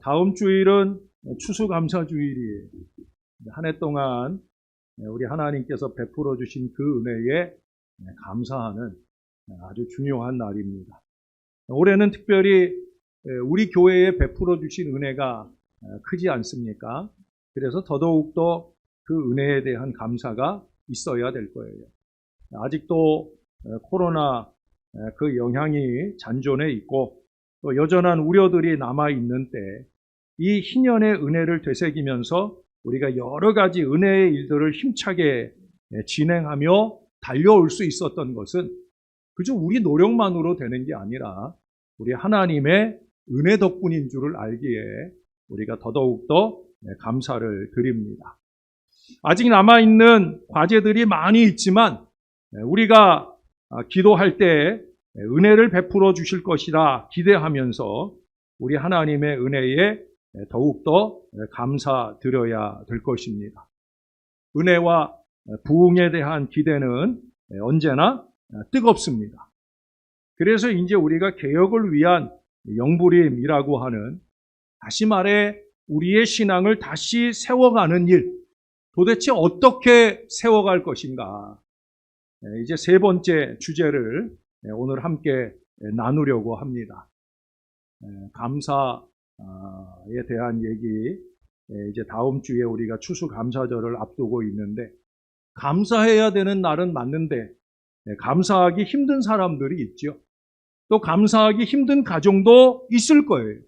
다음 주일은 추수감사주일이에요. 한 해 동안 우리 하나님께서 베풀어 주신 그 은혜에 감사하는 아주 중요한 날입니다. 올해는 특별히 우리 교회에 베풀어 주신 은혜가 크지 않습니까? 그래서 더더욱더 그 은혜에 대한 감사가 있어야 될 거예요. 아직도 코로나 그 영향이 잔존해 있고 또 여전한 우려들이 남아있는 때 이 희년의 은혜를 되새기면서 우리가 여러 가지 은혜의 일들을 힘차게 진행하며 달려올 수 있었던 것은 그저 우리 노력만으로 되는 게 아니라 우리 하나님의 은혜 덕분인 줄을 알기에 우리가 더더욱더 감사를 드립니다. 아직 남아있는 과제들이 많이 있지만 우리가 기도할 때 은혜를 베풀어 주실 것이라 기대하면서 우리 하나님의 은혜에 더욱더 감사드려야 될 것입니다. 은혜와 부흥에 대한 기대는 언제나 뜨겁습니다. 그래서 이제 우리가 개혁을 위한 영부림이라고 하는, 다시 말해 우리의 신앙을 다시 세워가는 일, 도대체 어떻게 세워갈 것인가, 이제 세 번째 주제를 오늘 함께 나누려고 합니다. 감사에 대한 얘기, 이제 다음 주에 우리가 추수감사절을 앞두고 있는데, 감사해야 되는 날은 맞는데 감사하기 힘든 사람들이 있죠. 또 감사하기 힘든 가정도 있을 거예요.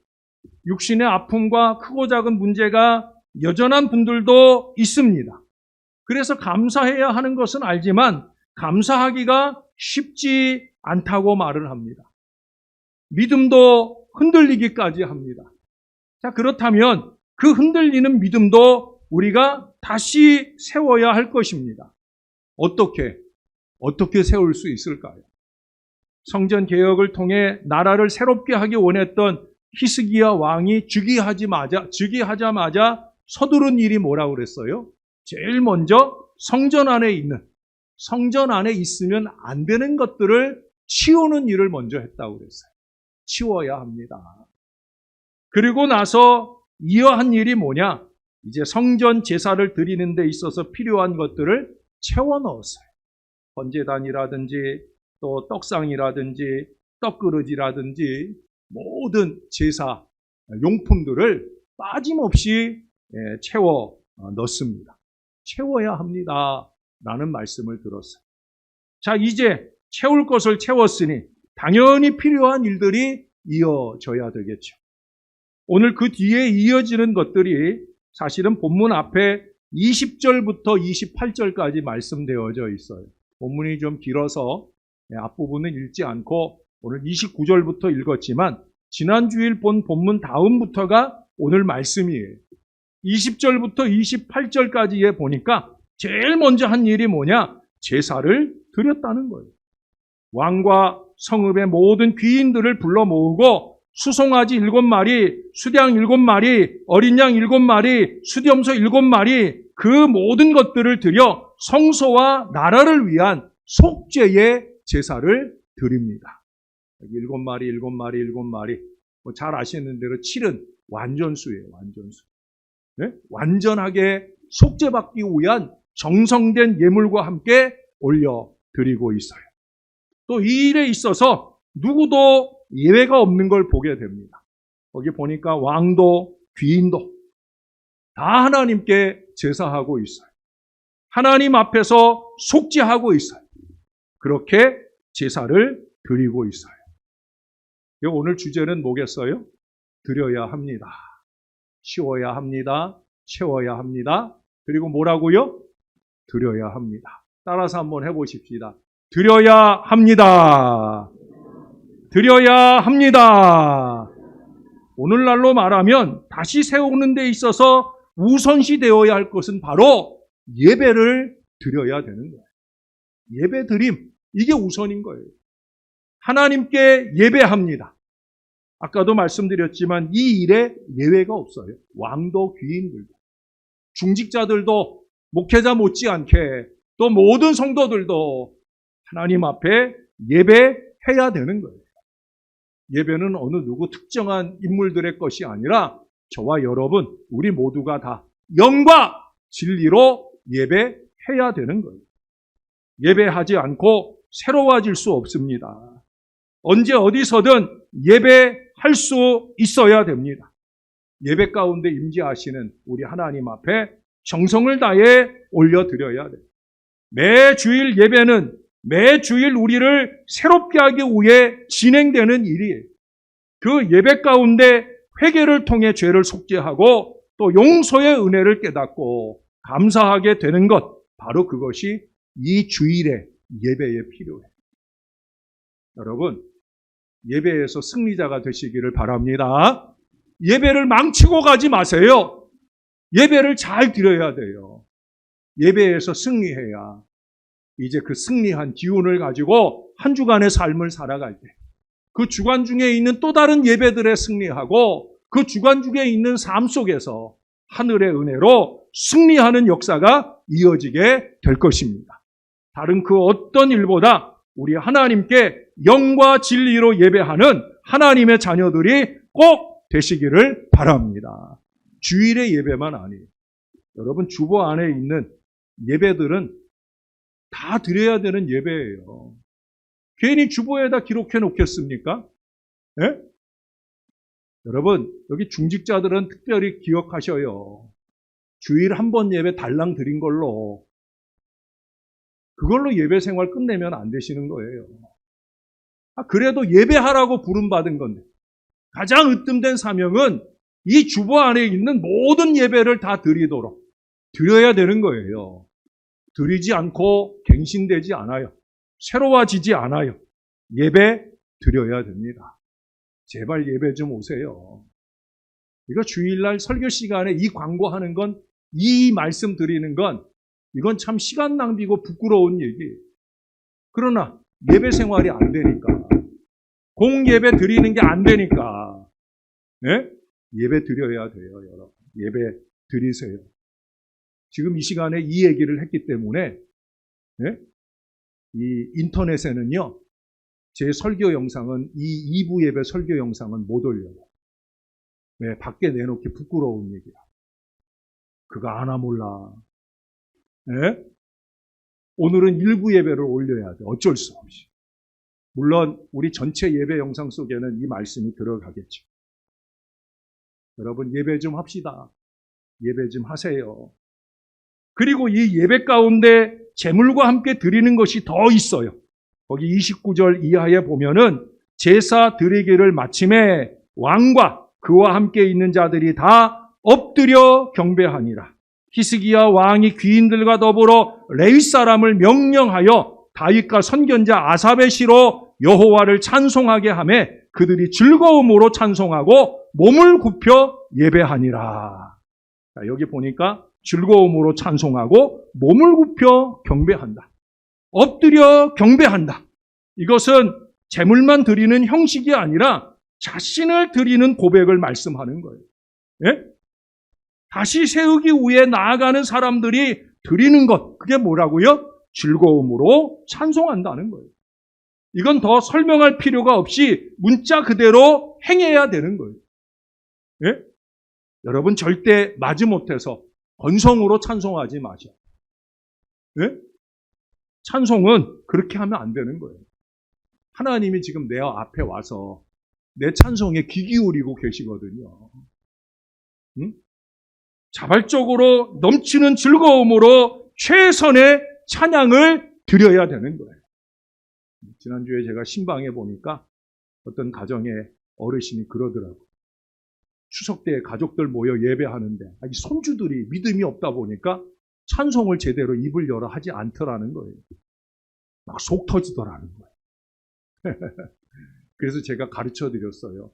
육신의 아픔과 크고 작은 문제가 여전한 분들도 있습니다. 그래서 감사해야 하는 것은 알지만 감사하기가 쉽지 않다고 말을 합니다. 믿음도 흔들리기까지 합니다. 자, 그렇다면 그 흔들리는 믿음도 우리가 다시 세워야 할 것입니다. 어떻게 세울 수 있을까요? 성전 개혁을 통해 나라를 새롭게 하기 원했던 히스기야 왕이 즉위하자마자 서두른 일이 뭐라고 그랬어요? 제일 먼저 성전 안에 있으면 안 되는 것들을 치우는 일을 먼저 했다고 그랬어요. 치워야 합니다. 그리고 나서 이어한 일이 뭐냐? 이제 성전 제사를 드리는 데 있어서 필요한 것들을 채워 넣었어요. 번제단이라든지 또 떡상이라든지 떡그릇이라든지 모든 제사 용품들을 빠짐없이 채워 넣습니다. 채워야 합니다. 라는 말씀을 들었어요. 자, 이제 채울 것을 채웠으니 당연히 필요한 일들이 이어져야 되겠죠. 오늘 그 뒤에 이어지는 것들이 사실은 본문 앞에 20절부터 28절까지 말씀되어져 있어요. 본문이 좀 길어서 앞부분은 읽지 않고 오늘 29절부터 읽었지만 지난주일 본 본문 다음부터가 오늘 말씀이에요. 20절부터 28절까지에 보니까 제일 먼저 한 일이 뭐냐? 제사를 드렸다는 거예요. 왕과 성읍의 모든 귀인들을 불러 모으고 수송아지 7마리, 수양 7마리, 어린 양 7마리, 수염소 7마리, 그 모든 것들을 드려 성소와 나라를 위한 속죄의 제사를 드립니다. 7마리. 잘 아시는 대로 7은 완전수예요. 완전수. 네? 완전하게 속죄받기 위한 정성된 예물과 함께 올려드리고 있어요. 또 이 일에 있어서 누구도 예외가 없는 걸 보게 됩니다. 거기 보니까 왕도 귀인도 다 하나님께 제사하고 있어요. 하나님 앞에서 속죄하고 있어요. 그렇게 제사를 드리고 있어요. 오늘 주제는 뭐겠어요? 드려야 합니다. 치워야 합니다. 채워야 합니다. 그리고 뭐라고요? 드려야 합니다. 따라서 한번 해보십시다. 드려야 합니다. 드려야 합니다. 오늘날로 말하면 다시 세우는 데 있어서 우선시 되어야 할 것은 바로 예배를 드려야 되는 거예요. 예배 드림, 이게 우선인 거예요. 하나님께 예배합니다. 아까도 말씀드렸지만 이 일에 예외가 없어요. 왕도 귀인들도, 중직자들도, 목회자 못지않게 또 모든 성도들도 하나님 앞에 예배해야 되는 거예요. 예배는 어느 누구 특정한 인물들의 것이 아니라 저와 여러분, 우리 모두가 다 영과 진리로 예배해야 되는 거예요. 예배하지 않고 새로워질 수 없습니다. 언제 어디서든 예배할 수 있어야 됩니다. 예배 가운데 임재하시는 우리 하나님 앞에 정성을 다해 올려드려야 돼요. 매 주일 예배는 매 주일 우리를 새롭게 하기 위해 진행되는 일이에요. 그 예배 가운데 회개를 통해 죄를 속죄하고 또 용서의 은혜를 깨닫고 감사하게 되는 것, 바로 그것이 이 주일의 예배에 필요해요. 여러분, 예배에서 승리자가 되시기를 바랍니다. 예배를 망치고 가지 마세요. 예배를 잘 드려야 돼요. 예배에서 승리해야 이제 그 승리한 기운을 가지고 한 주간의 삶을 살아갈 때 그 주간 중에 있는 또 다른 예배들에 승리하고 그 주간 중에 있는 삶 속에서 하늘의 은혜로 승리하는 역사가 이어지게 될 것입니다. 다른 그 어떤 일보다 우리 하나님께 영과 진리로 예배하는 하나님의 자녀들이 꼭 되시기를 바랍니다. 주일의 예배만 아니에요. 여러분, 주보 안에 있는 예배들은 다 드려야 되는 예배예요. 괜히 주보에다 기록해 놓겠습니까? 네? 여러분, 여기 중직자들은 특별히 기억하셔요. 주일 한 번 예배 달랑 드린 걸로 그걸로 예배 생활 끝내면 안 되시는 거예요. 그래도 예배하라고 부름받은 건데 가장 으뜸된 사명은 이 주보 안에 있는 모든 예배를 다 드리도록 드려야 되는 거예요. 드리지 않고 갱신되지 않아요. 새로워지지 않아요. 예배 드려야 됩니다. 제발 예배 좀 오세요. 이거 주일날 설교 시간에 이 광고하는 건, 이 말씀 드리는 건 이건 참 시간 낭비고 부끄러운 얘기예요. 그러나 예배 생활이 안 되니까, 공예배 드리는 게 안 되니까 네? 예배 드려야 돼요. 여러분, 예배 드리세요. 지금 이 시간에 이 얘기를 했기 때문에 네? 이 인터넷에는요, 제 설교 영상은, 이 2부 예배 설교 영상은 못 올려요. 네, 밖에 내놓기 부끄러운 얘기야. 그거 아나 몰라. 네? 오늘은 일부 예배를 올려야 돼. 어쩔 수 없이. 물론 우리 전체 예배 영상 속에는 이 말씀이 들어가겠죠. 여러분, 예배 좀 합시다. 예배 좀 하세요. 그리고 이 예배 가운데 제물과 함께 드리는 것이 더 있어요. 거기 29절 이하에 보면은 제사 드리기를 마침에 왕과 그와 함께 있는 자들이 다 엎드려 경배하니라. 히스기야 왕이 귀인들과 더불어 레위 사람을 명령하여 다윗과 선견자 아삽의 시로 여호와를 찬송하게 하며 그들이 즐거움으로 찬송하고 몸을 굽혀 예배하니라. 자, 여기 보니까 즐거움으로 찬송하고 몸을 굽혀 경배한다. 엎드려 경배한다. 이것은 제물만 드리는 형식이 아니라 자신을 드리는 고백을 말씀하는 거예요. 예? 다시 세우기 위해 나아가는 사람들이 드리는 것, 그게 뭐라고요? 즐거움으로 찬송한다는 거예요. 이건 더 설명할 필요가 없이 문자 그대로 행해야 되는 거예요. 예? 여러분, 절대 마지못해서 건성으로 찬송하지 마셔. 예? 찬송은 그렇게 하면 안 되는 거예요. 하나님이 지금 내 앞에 와서 내 찬송에 귀 기울이고 계시거든요. 응? 자발적으로 넘치는 즐거움으로 최선의 찬양을 드려야 되는 거예요. 지난주에 제가 신방에 보니까 어떤 가정의 어르신이 그러더라고요. 추석 때 가족들 모여 예배하는데 이 손주들이 믿음이 없다 보니까 찬송을 제대로 입을 열어 하지 않더라는 거예요. 막 속 터지더라는 거예요. 그래서 제가 가르쳐 드렸어요.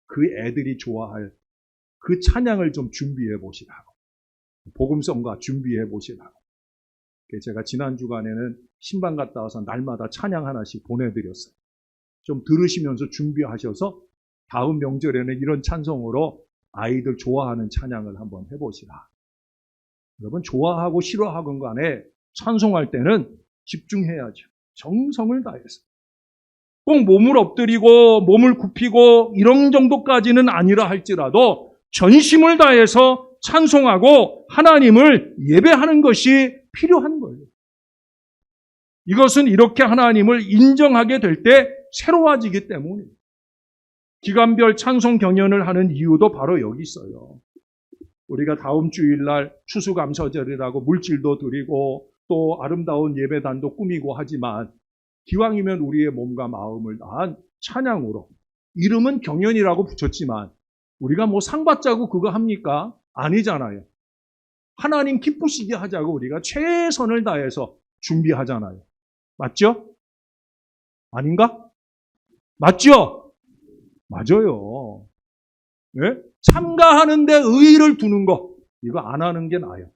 그 애들이 좋아할 그 찬양을 좀 준비해 보시라고. 복음성가 준비해 보시라고. 제가 지난 주간에는 신방 갔다 와서 날마다 찬양 하나씩 보내드렸어요. 좀 들으시면서 준비하셔서 다음 명절에는 이런 찬송으로 아이들 좋아하는 찬양을 한번 해보시라. 여러분, 좋아하고 싫어하건 간에 찬송할 때는 집중해야죠. 정성을 다해서. 꼭 몸을 엎드리고 몸을 굽히고 이런 정도까지는 아니라 할지라도 전심을 다해서 찬송하고 하나님을 예배하는 것이 필요한 거예요. 이것은 이렇게 하나님을 인정하게 될 때 새로워지기 때문이에요. 기간별 찬송 경연을 하는 이유도 바로 여기 있어요. 우리가 다음 주일날 추수감사절이라고 물질도 드리고 또 아름다운 예배단도 꾸미고 하지만 기왕이면 우리의 몸과 마음을 다한 찬양으로, 이름은 경연이라고 붙였지만 우리가 뭐 상 받자고 그거 합니까? 아니잖아요. 하나님 기쁘시게 하자고 우리가 최선을 다해서 준비하잖아요. 맞죠? 아닌가? 맞죠? 맞아요. 예? 참가하는데 의의를 두는 거, 이거 안 하는 게 나아요.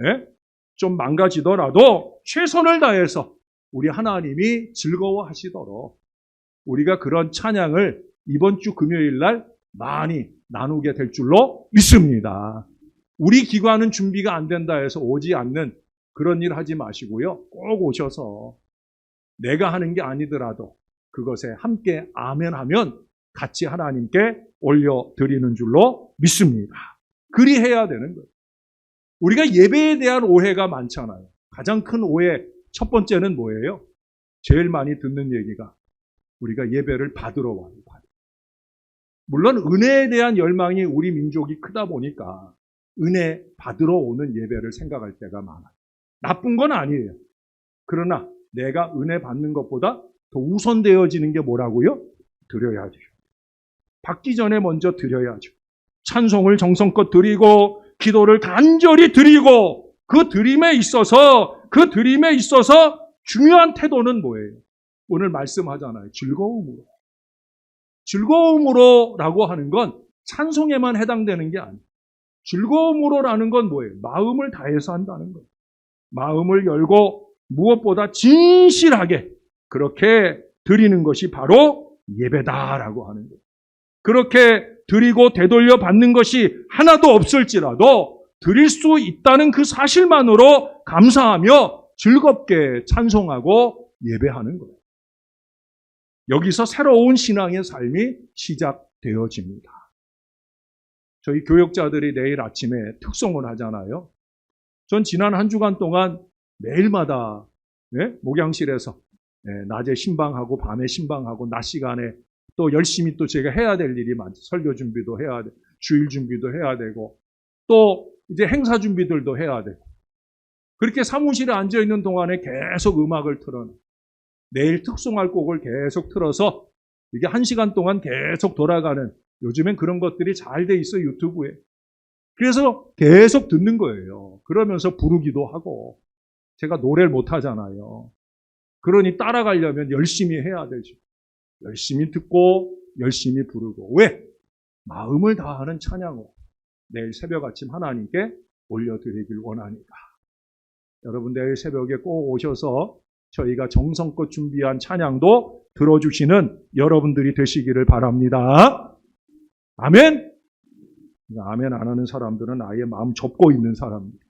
예? 좀 망가지더라도 최선을 다해서 우리 하나님이 즐거워하시도록 우리가 그런 찬양을 이번 주 금요일 날 많이 나누게 될 줄로 믿습니다. 우리 기관은 준비가 안 된다 해서 오지 않는 그런 일 하지 마시고요. 꼭 오셔서 내가 하는 게 아니더라도 그것에 함께 아멘하면 같이 하나님께 올려드리는 줄로 믿습니다. 그리해야 되는 거예요. 우리가 예배에 대한 오해가 많잖아요. 가장 큰 오해 첫 번째는 뭐예요? 제일 많이 듣는 얘기가 우리가 예배를 받으러 와요. 물론 은혜에 대한 열망이 우리 민족이 크다 보니까 은혜 받으러 오는 예배를 생각할 때가 많아요. 나쁜 건 아니에요. 그러나 내가 은혜 받는 것보다 더 우선되어지는 게 뭐라고요? 드려야죠. 받기 전에 먼저 드려야죠. 찬송을 정성껏 드리고 기도를 간절히 드리고 그 드림에 있어서 중요한 태도는 뭐예요? 오늘 말씀하잖아요. 즐거움으로. 즐거움으로라고 하는 건 찬송에만 해당되는 게 아니에요. 즐거움으로라는 건 뭐예요? 마음을 다해서 한다는 거예요. 마음을 열고 무엇보다 진실하게 그렇게 드리는 것이 바로 예배다라고 하는 거예요. 그렇게 드리고 되돌려 받는 것이 하나도 없을지라도 드릴 수 있다는 그 사실만으로 감사하며 즐겁게 찬송하고 예배하는 거예요. 여기서 새로운 신앙의 삶이 시작되어집니다. 저희 교역자들이 내일 아침에 특송을 하잖아요. 전 지난 한 주간 동안 매일마다 목양실에서 낮에 신방하고 밤에 신방하고 낮 시간에 또 열심히 또 제가 해야 될 일이 많죠. 설교 준비도 해야 되고 주일 준비도 해야 되고 또 이제 행사 준비들도 해야 되고 그렇게 사무실에 앉아있는 동안에 계속 음악을 틀어놔요. 내일 특송할 곡을 계속 틀어서 이게 1시간 동안 계속 돌아가는, 요즘엔 그런 것들이 잘 돼 있어요, 유튜브에. 그래서 계속 듣는 거예요. 그러면서 부르기도 하고. 제가 노래를 못 하잖아요. 그러니 따라가려면 열심히 해야 되죠. 열심히 듣고 열심히 부르고. 왜? 마음을 다하는 찬양으로 내일 새벽 아침 하나님께 올려드리길 원합니다. 여러분 내일 새벽에 꼭 오셔서 저희가 정성껏 준비한 찬양도 들어주시는 여러분들이 되시기를 바랍니다. 아멘? 아멘 안 하는 사람들은 아예 마음 접고 있는 사람입니다.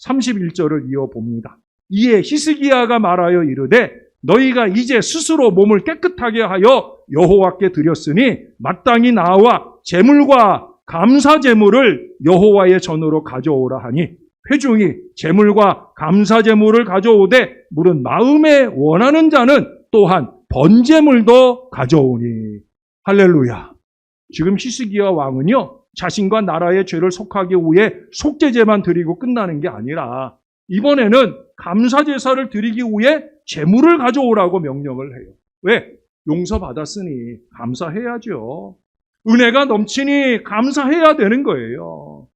31절을 이어봅니다. 이에 히스기야가 말하여 이르되 너희가 이제 스스로 몸을 깨끗하게 하여 여호와께 드렸으니 마땅히 나와 제물과 감사 제물을 여호와의 전으로 가져오라 하니 회중이 제물과 감사 제물을 가져오되 물은 마음에 원하는 자는 또한 번제물도 가져오니. 할렐루야. 지금 히스기야 왕은요 자신과 나라의 죄를 속하기 위해 속죄제만 드리고 끝나는 게 아니라 이번에는 감사제사를 드리기 위해 제물을 가져오라고 명령을 해요. 왜? 용서받았으니 감사해야죠. 은혜가 넘치니 감사해야 되는 거예요.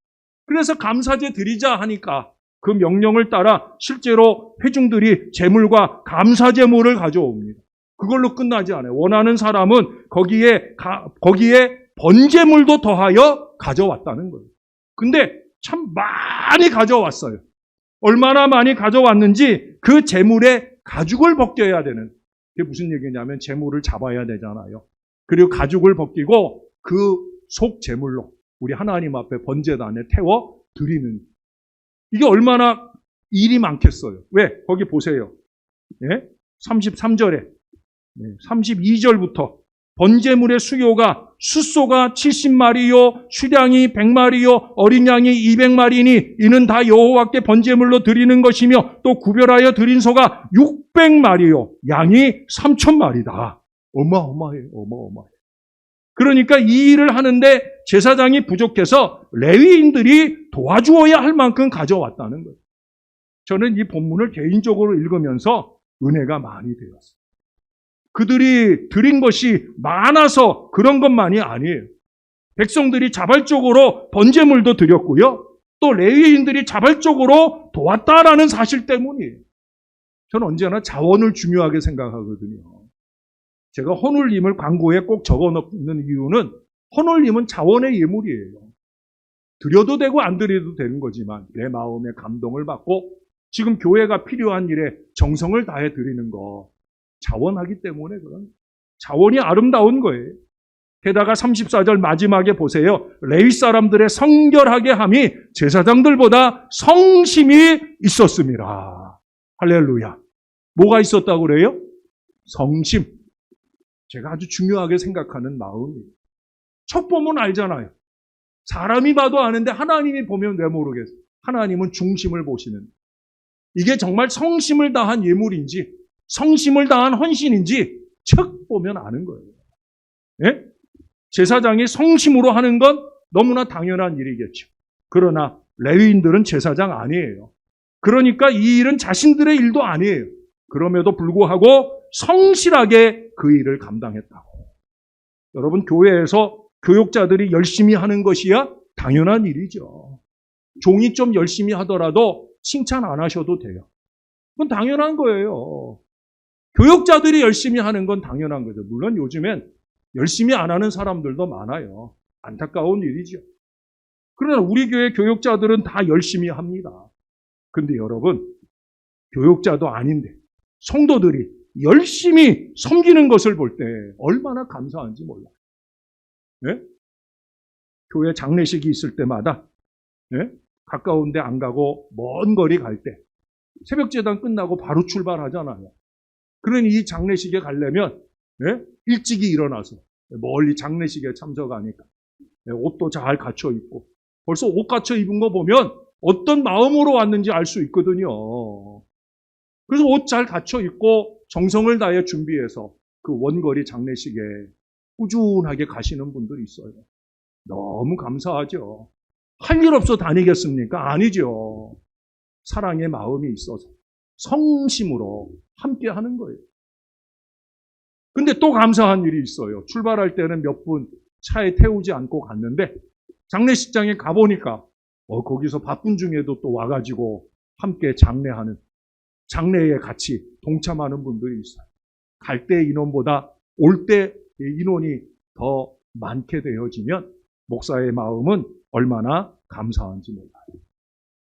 그래서 감사제 드리자 하니까 그 명령을 따라 실제로 회중들이 제물과 감사제물을 가져옵니다. 그걸로 끝나지 않아요. 원하는 사람은 거기에 번제물도 더하여 가져왔다는 거예요. 근데 참 많이 가져왔어요. 얼마나 많이 가져왔는지 그 제물에 가죽을 벗겨야 되는, 그게 무슨 얘기냐면 제물을 잡아야 되잖아요. 그리고 가죽을 벗기고 그 속 제물로 우리 하나님 앞에 번제단에 태워 드리는, 이게 얼마나 일이 많겠어요. 왜? 거기 보세요. 33절에 32절부터 번제물의 수요가 숫소가 70마리요 수량이 100마리요 어린 양이 200마리니 이는 다 여호와께 번제물로 드리는 것이며 또 구별하여 드린 소가 600마리요 양이 3000마리다. 어마어마해요. 어마어마해요. 그러니까 이 일을 하는데 제사장이 부족해서 레위인들이 도와주어야 할 만큼 가져왔다는 거예요. 저는 이 본문을 개인적으로 읽으면서 은혜가 많이 되었어요. 그들이 드린 것이 많아서 그런 것만이 아니에요. 백성들이 자발적으로 번제물도 드렸고요. 또 레위인들이 자발적으로 도왔다라는 사실 때문이에요. 저는 언제나 자원을 중요하게 생각하거든요. 제가 헌울림을 광고에 꼭 적어놓는 이유는 헌울림은 자원의 예물이에요. 드려도 되고 안 드려도 되는 거지만 내 마음에 감동을 받고 지금 교회가 필요한 일에 정성을 다해 드리는 거 자원하기 때문에 그런 자원이 아름다운 거예요. 게다가 34절 마지막에 보세요. 레위 사람들의 성결하게 함이 제사장들보다 성심이 있었습니다. 할렐루야. 뭐가 있었다고 그래요? 성심. 제가 아주 중요하게 생각하는 마음이에요. 첫 보면 알잖아요. 사람이 봐도 아는데 하나님이 보면 왜 모르겠어요. 하나님은 중심을 보시는. 이게 정말 성심을 다한 예물인지 성심을 다한 헌신인지 척 보면 아는 거예요. 예? 제사장이 성심으로 하는 건 너무나 당연한 일이겠죠. 그러나 레위인들은 제사장 아니에요. 그러니까 이 일은 자신들의 일도 아니에요. 그럼에도 불구하고 성실하게 그 일을 감당했다고. 여러분, 교회에서 교육자들이 열심히 하는 것이야 당연한 일이죠. 종이 좀 열심히 하더라도 칭찬 안 하셔도 돼요. 그건 당연한 거예요. 교육자들이 열심히 하는 건 당연한 거죠. 물론 요즘엔 열심히 안 하는 사람들도 많아요. 안타까운 일이죠. 그러나 우리 교회 교육자들은 다 열심히 합니다. 근데 여러분, 교육자도 아닌데 성도들이 열심히 섬기는 것을 볼 때 얼마나 감사한지 몰라요. 네? 교회 장례식이 있을 때마다 네? 가까운 데 안 가고 먼 거리 갈 때 새벽 제단 끝나고 바로 출발하잖아요. 그러니 이 장례식에 가려면 네? 일찍이 일어나서 멀리 장례식에 참석하니까 네? 옷도 잘 갖춰 입고 벌써 옷 갖춰 입은 거 보면 어떤 마음으로 왔는지 알 수 있거든요. 그래서 옷 잘 갖춰 입고 정성을 다해 준비해서 그 원거리 장례식에 꾸준하게 가시는 분들이 있어요. 너무 감사하죠. 할 일 없어 다니겠습니까? 아니죠. 사랑의 마음이 있어서 성심으로 함께 하는 거예요. 근데 또 감사한 일이 있어요. 출발할 때는 몇 분 차에 태우지 않고 갔는데 장례식장에 가보니까 거기서 바쁜 중에도 또 와가지고 함께 장례하는 장례에 같이 동참하는 분들이 있어요. 갈 때 인원보다 올 때 인원이 더 많게 되어지면 목사의 마음은 얼마나 감사한지 몰라요.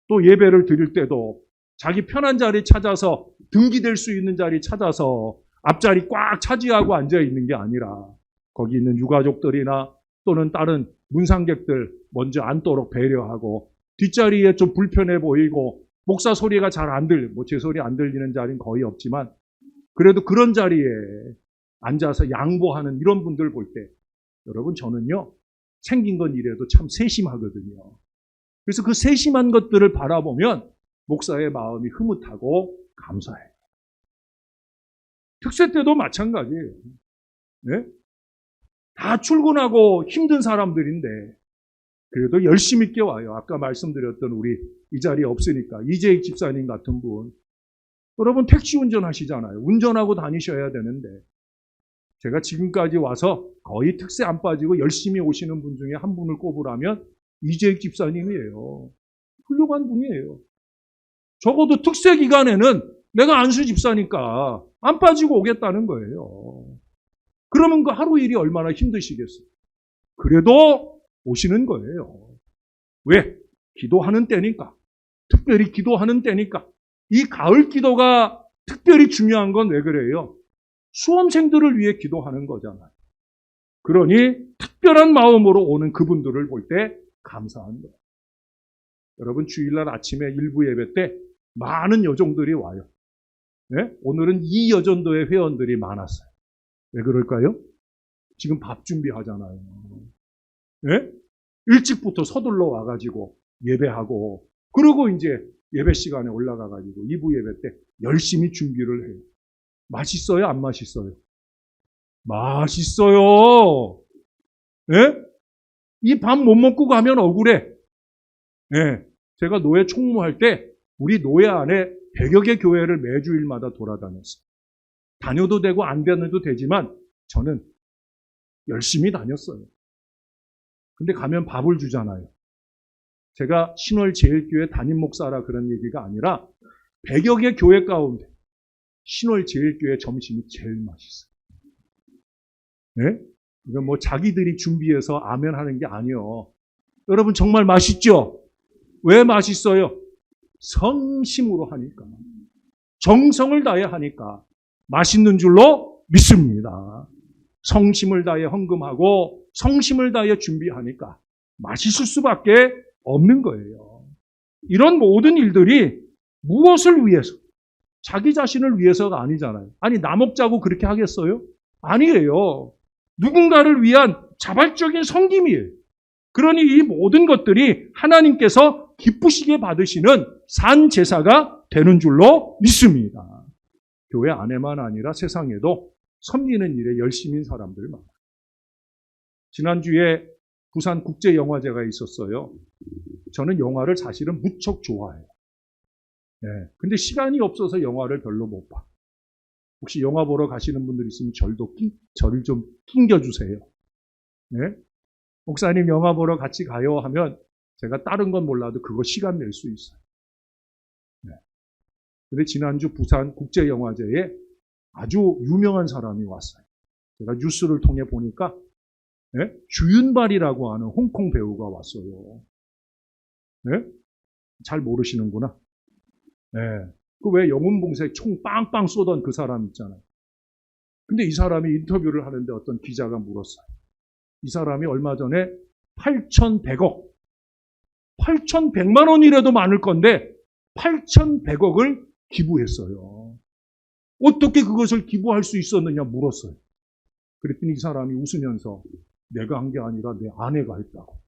또 예배를 드릴 때도 자기 편한 자리 찾아서 등기될 수 있는 자리 찾아서 앞자리 꽉 차지하고 앉아있는 게 아니라 거기 있는 유가족들이나 또는 다른 문상객들 먼저 앉도록 배려하고 뒷자리에 좀 불편해 보이고 목사 소리가 잘 안 제 소리 안 들리는 자리는 거의 없지만 그래도 그런 자리에 앉아서 양보하는 이런 분들 볼 때 여러분 저는요 생긴 건 이래도 참 세심하거든요. 그래서 그 세심한 것들을 바라보면 목사의 마음이 흐뭇하고 감사해요. 특세 때도 마찬가지예요. 네? 다 출근하고 힘든 사람들인데 그래도 열심 있게 와요. 아까 말씀드렸던 우리 이 자리에 없으니까 이재익 집사님 같은 분. 여러분 택시 운전하시잖아요. 운전하고 다니셔야 되는데 제가 지금까지 와서 거의 특세 안 빠지고 열심히 오시는 분 중에 한 분을 꼽으라면 이재익 집사님이에요. 훌륭한 분이에요. 적어도 특세 기간에는 내가 안수 집사니까 안 빠지고 오겠다는 거예요. 그러면 그 하루 일이 얼마나 힘드시겠어요. 그래도 오시는 거예요. 왜? 기도하는 때니까. 특별히 기도하는 때니까. 이 가을 기도가 특별히 중요한 건 왜 그래요? 수험생들을 위해 기도하는 거잖아요. 그러니 특별한 마음으로 오는 그분들을 볼 때 감사한 거예요. 여러분 주일날 아침에 일부 예배 때 많은 여종들이 와요. 네? 오늘은 이 여전도의 회원들이 많았어요. 왜 그럴까요? 지금 밥 준비하잖아요. 네? 일찍부터 서둘러 와가지고 예배하고, 그리고 이제 예배 시간에 올라가가지고 2부 예배 때 열심히 준비를 해요. 맛있어요? 안 맛있어요? 맛있어요. 네? 이 밥 못 먹고 가면 억울해. 네. 제가 노예 총무할 때 우리 노예 안에 100여 개 교회를 매주일마다 돌아다녔어요. 다녀도 되고 안 다녀도 되지만 저는 열심히 다녔어요. 근데 가면 밥을 주잖아요. 제가 신월제일교회 담임 목사라 그런 얘기가 아니라 100여 개 교회 가운데 신월제일교회 점심이 제일 맛있어요. 네? 이건 뭐 자기들이 준비해서 아멘 하는 게 아니에요. 여러분 정말 맛있죠? 왜 맛있어요? 성심으로 하니까. 정성을 다해 하니까 맛있는 줄로 믿습니다. 성심을 다해 헌금하고 성심을 다해 준비하니까 맛있을 수밖에 없는 거예요. 이런 모든 일들이 무엇을 위해서? 자기 자신을 위해서가 아니잖아요. 아니 나 먹자고 그렇게 하겠어요? 아니에요. 누군가를 위한 자발적인 섬김이에요. 그러니 이 모든 것들이 하나님께서 기쁘시게 받으시는 산 제사가 되는 줄로 믿습니다. 교회 안에만 아니라 세상에도 섬기는 일에 열심인 사람들 많아요. 지난주에 부산 국제영화제가 있었어요. 저는 영화를 사실은 무척 좋아해요. 네, 근데 시간이 없어서 영화를 별로 못 봐. 혹시 영화 보러 가시는 분들 있으면 저를 좀 낑겨주세요. 네? 목사님 영화 보러 같이 가요 하면 제가 다른 건 몰라도 그거 시간 낼 수 있어요. 네. 근데 지난주 부산 국제영화제에 아주 유명한 사람이 왔어요. 제가 뉴스를 통해 보니까 네? 주윤발이라고 하는 홍콩 배우가 왔어요. 네? 잘 모르시는구나. 네. 그 왜 영웅봉쇄 총 빵빵 쏘던 그 사람 있잖아요. 근데 이 사람이 인터뷰를 하는데 어떤 기자가 물었어요. 이 사람이 얼마 전에 8,100만 원이라도 많을 건데 8,100억을 기부했어요. 어떻게 그것을 기부할 수 있었느냐 물었어요. 그랬더니 이 사람이 웃으면서 내가 한 게 아니라 내 아내가 했다고.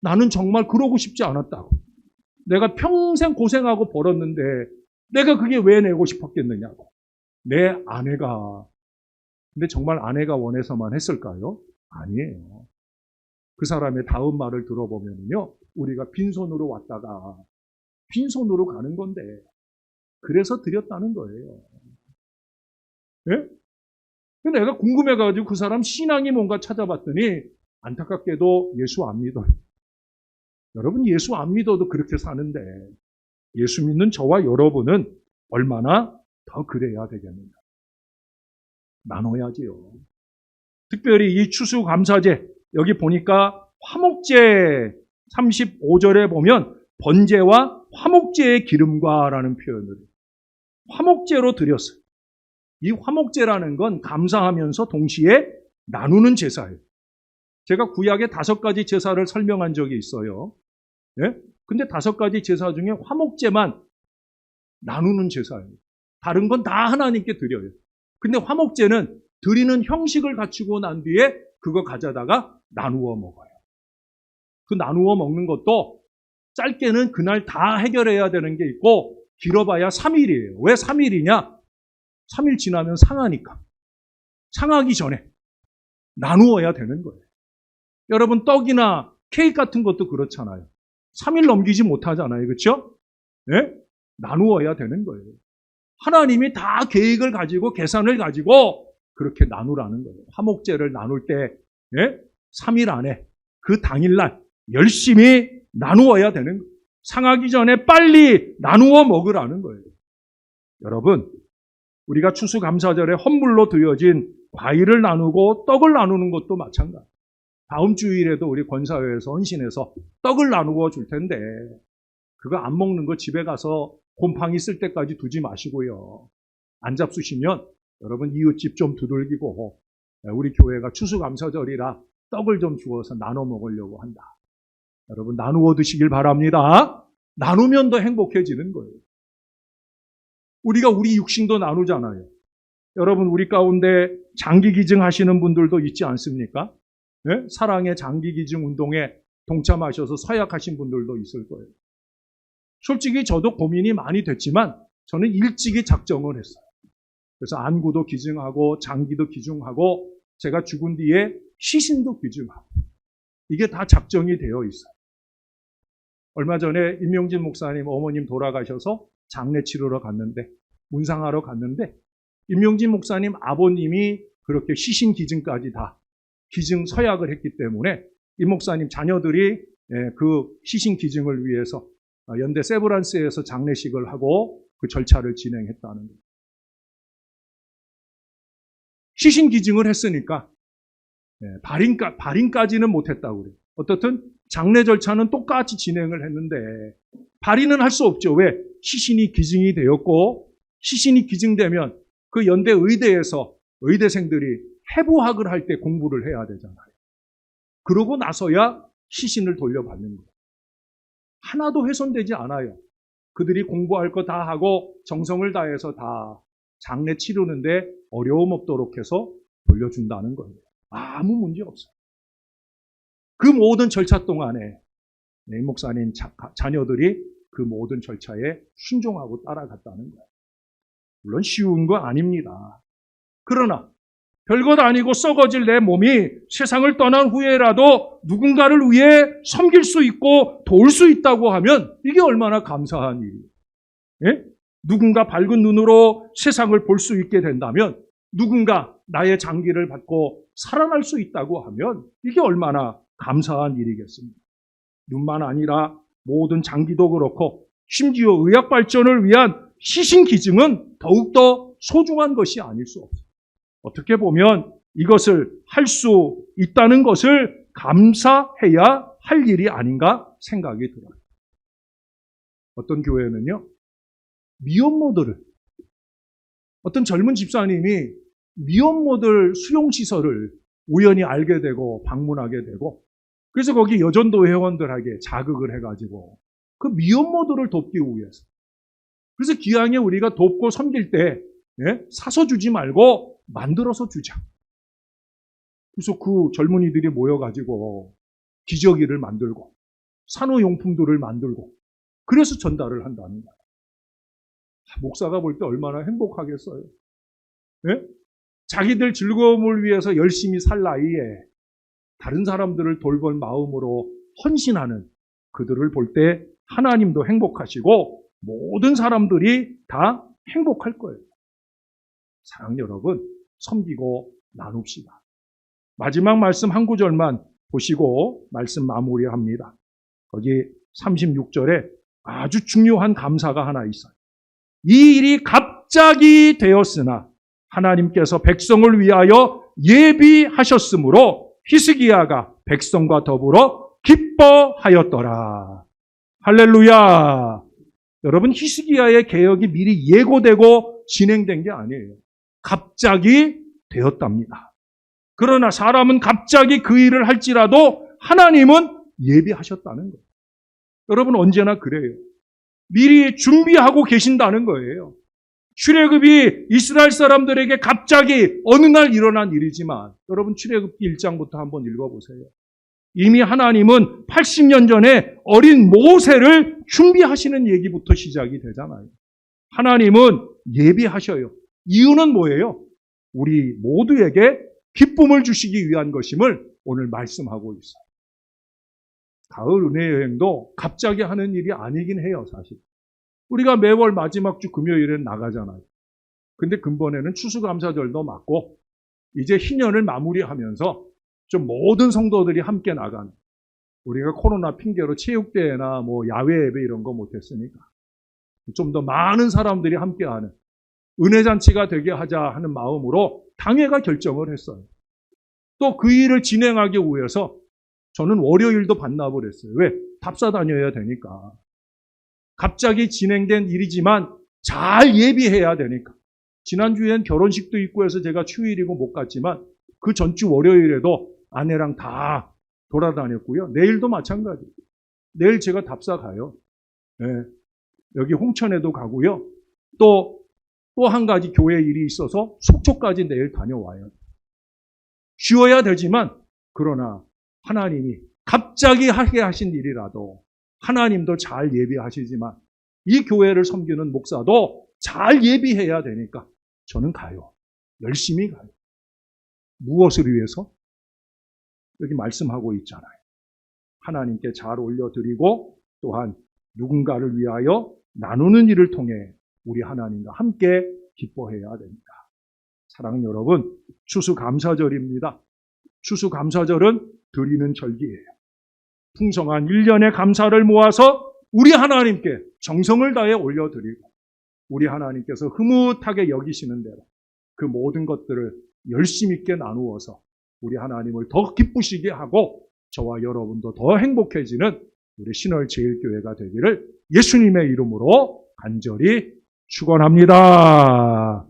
나는 정말 그러고 싶지 않았다고. 내가 평생 고생하고 벌었는데 내가 그게 왜 내고 싶었겠느냐고. 내 아내가. 근데 정말 아내가 원해서만 했을까요? 아니에요. 그 사람의 다음 말을 들어보면요. 우리가 빈손으로 왔다가 빈손으로 가는 건데 그래서 드렸다는 거예요. 예? 근데 내가 궁금해가지고 그 사람 신앙이 뭔가 찾아봤더니 안타깝게도 예수 안 믿어요. 여러분 예수 안 믿어도 그렇게 사는데 예수 믿는 저와 여러분은 얼마나 더 그래야 되겠느냐. 나눠야지요. 특별히 이 추수감사제 여기 보니까 화목제 35절에 보면 번제와 화목제의 기름과라는 표현을 화목제로 드렸어요. 이 화목제라는 건 감사하면서 동시에 나누는 제사예요. 제가 구약의 5가지 제사를 설명한 적이 있어요. 예? 근데 5가지 제사 중에 화목제만 나누는 제사예요. 다른 건 다 하나님께 드려요. 근데 화목제는 드리는 형식을 갖추고 난 뒤에 그거 가져다가 나누어 먹어요. 그 나누어 먹는 것도 짧게는 그날 다 해결해야 되는 게 있고 길어봐야 3일이에요. 왜 3일이냐? 3일 지나면 상하니까. 상하기 전에 나누어야 되는 거예요. 여러분 떡이나 케이크 같은 것도 그렇잖아요. 3일 넘기지 못하잖아요. 그렇죠? 네? 나누어야 되는 거예요. 하나님이 다 계획을 가지고 계산을 가지고 그렇게 나누라는 거예요. 화목제를 나눌 때 3일 안에 그 당일날 열심히 나누어야 되는 거예요. 상하기 전에 빨리 나누어 먹으라는 거예요. 여러분 우리가 추수감사절에 헌물로 드려진 과일을 나누고 떡을 나누는 것도 마찬가지예요. 다음 주일에도 우리 권사회에서 헌신해서 떡을 나누어 줄 텐데 그거 안 먹는 거 집에 가서 곰팡이 쓸 때까지 두지 마시고요. 안 잡수시면 여러분 이웃집 좀 두들기고 우리 교회가 추수감사절이라 떡을 좀 주어서 나눠 먹으려고 한다. 여러분 나누어 드시길 바랍니다. 나누면 더 행복해지는 거예요. 우리가 우리 육신도 나누잖아요. 여러분, 우리 가운데 장기기증 하시는 분들도 있지 않습니까? 네? 사랑의 장기기증 운동에 동참하셔서 서약하신 분들도 있을 거예요. 솔직히 저도 고민이 많이 됐지만 저는 일찍이 작정을 했어요. 그래서 안구도 기증하고 장기도 기증하고 제가 죽은 뒤에 시신도 기증하고 이게 다 작정이 되어 있어요. 얼마 전에 임명진 목사님 어머님 돌아가셔서 장례 치르러 갔는데 문상하러 갔는데 임명진 목사님 아버님이 그렇게 시신 기증까지 다 기증 서약을 했기 때문에 임 목사님 자녀들이 그 시신 기증을 위해서 연대 세브란스에서 장례식을 하고 그 절차를 진행했다는 거예요. 시신 기증을 했으니까 발인까지는 못했다고 그래요. 어떻든 장례 절차는 똑같이 진행을 했는데 발인은 할 수 없죠. 왜? 시신이 기증이 되었고 시신이 기증되면 그 연대 의대에서 의대생들이 해부학을 할 때 공부를 해야 되잖아요. 그러고 나서야 시신을 돌려받는 거예요. 하나도 훼손되지 않아요. 그들이 공부할 거 다 하고 정성을 다해서 다 장례 치르는데 어려움 없도록 해서 돌려준다는 거예요. 아무 문제 없어요. 그 모든 절차 동안에 임 목사님 자녀들이 그 모든 절차에 순종하고 따라갔다는 거예요. 물론 쉬운 거 아닙니다. 그러나 별것 아니고 썩어질 내 몸이 세상을 떠난 후에라도 누군가를 위해 섬길 수 있고 도울 수 있다고 하면 이게 얼마나 감사한 일이에요. 예? 누군가 밝은 눈으로 세상을 볼 수 있게 된다면 누군가 나의 장기를 받고 살아날 수 있다고 하면 이게 얼마나 감사한 일이겠습니까? 눈만 아니라 모든 장기도 그렇고 심지어 의학 발전을 위한 시신 기증은 더욱더 소중한 것이 아닐 수 없어요. 어떻게 보면 이것을 할 수 있다는 것을 감사해야 할 일이 아닌가 생각이 들어요. 어떤 교회는요, 미혼모들을, 어떤 젊은 집사님이 미혼모들 수용시설을 우연히 알게 되고 방문하게 되고 그래서 거기 여전도 회원들에게 자극을 해가지고 그 미혼모들을 돕기 위해서 그래서 기왕에 우리가 돕고 섬길 때 사서 주지 말고 만들어서 주자. 그래서 그 젊은이들이 모여가지고 기저귀를 만들고 산후용품들을 만들고 그래서 전달을 한다는 거예요. 목사가 볼 때 얼마나 행복하겠어요. 네? 자기들 즐거움을 위해서 열심히 살 나이에 다른 사람들을 돌볼 마음으로 헌신하는 그들을 볼 때 하나님도 행복하시고 모든 사람들이 다 행복할 거예요. 사랑 여러분, 섬기고 나눕시다. 마지막 말씀 한 구절만 보시고 말씀 마무리합니다. 거기 36절에 아주 중요한 감사가 하나 있어요. 이 일이 갑자기 되었으나 하나님께서 백성을 위하여 예비하셨으므로 히스기야가 백성과 더불어 기뻐하였더라. 할렐루야. 여러분, 히스기야의 개혁이 미리 예고되고 진행된 게 아니에요. 갑자기 되었답니다. 그러나 사람은 갑자기 그 일을 할지라도 하나님은 예비하셨다는 거예요. 여러분, 언제나 그래요. 미리 준비하고 계신다는 거예요. 출애굽이 이스라엘 사람들에게 갑자기 어느 날 일어난 일이지만 여러분 출애굽기 1장부터 한번 읽어보세요. 이미 하나님은 80년 전에 어린 모세를 준비하시는 얘기부터 시작이 되잖아요. 하나님은 예비하셔요. 이유는 뭐예요? 우리 모두에게 기쁨을 주시기 위한 것임을 오늘 말씀하고 있어요. 가을 은혜 여행도 갑자기 하는 일이 아니긴 해요, 사실. 우리가 매월 마지막 주 금요일엔 나가잖아요. 근데 근본에는 추수감사절도 맞고 이제 희년을 마무리하면서 좀 모든 성도들이 함께 나가는, 우리가 코로나 핑계로 체육대회나 뭐 야외 예배 이런 거 못했으니까 좀 더 많은 사람들이 함께하는 은혜잔치가 되게 하자 하는 마음으로 당회가 결정을 했어요. 또 그 일을 진행하기 위해서 저는 월요일도 반납을 했어요. 왜? 답사 다녀야 되니까. 갑자기 진행된 일이지만 잘 예비해야 되니까. 지난주엔 결혼식도 있고 해서 제가 휴일이고 못 갔지만 그 전주 월요일에도 아내랑 다 돌아다녔고요. 내일도 마찬가지예요. 내일 제가 답사 가요. 네. 여기 홍천에도 가고요. 또 또 한 가지 교회 일이 있어서 속초까지 내일 다녀와요. 쉬어야 되지만 그러나 하나님이 갑자기 하게 하신 일이라도 하나님도 잘 예비하시지만 이 교회를 섬기는 목사도 잘 예비해야 되니까 저는 가요. 열심히 가요. 무엇을 위해서? 여기 말씀하고 있잖아요. 하나님께 잘 올려드리고 또한 누군가를 위하여 나누는 일을 통해 우리 하나님과 함께 기뻐해야 됩니다. 사랑하는 여러분, 추수감사절입니다. 추수감사절은 드리는 절기예요. 풍성한 1년의 감사를 모아서 우리 하나님께 정성을 다해 올려드리고 우리 하나님께서 흐뭇하게 여기시는 대로 그 모든 것들을 열심 있게 나누어서 우리 하나님을 더 기쁘시게 하고 저와 여러분도 더 행복해지는 우리 신월제일교회가 되기를 예수님의 이름으로 간절히 축원합니다.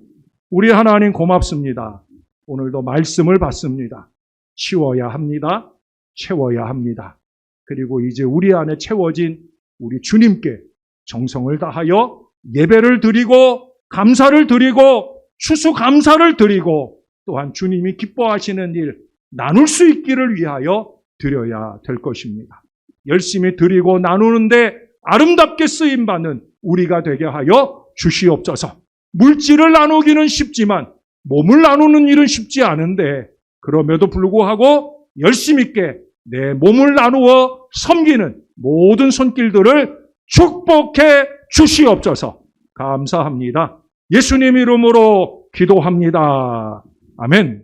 우리 하나님 고맙습니다. 오늘도 말씀을 받습니다. 치워야 합니다. 채워야 합니다. 그리고 이제 우리 안에 채워진 우리 주님께 정성을 다하여 예배를 드리고 감사를 드리고 추수감사를 드리고 또한 주님이 기뻐하시는 일 나눌 수 있기를 위하여 드려야 될 것입니다. 열심히 드리고 나누는데 아름답게 쓰임받는 우리가 되게 하여 주시옵소서. 물질을 나누기는 쉽지만 몸을 나누는 일은 쉽지 않은데 그럼에도 불구하고 열심 있게 내 몸을 나누어 섬기는 모든 손길들을 축복해 주시옵소서. 감사합니다. 예수님 이름으로 기도합니다. 아멘.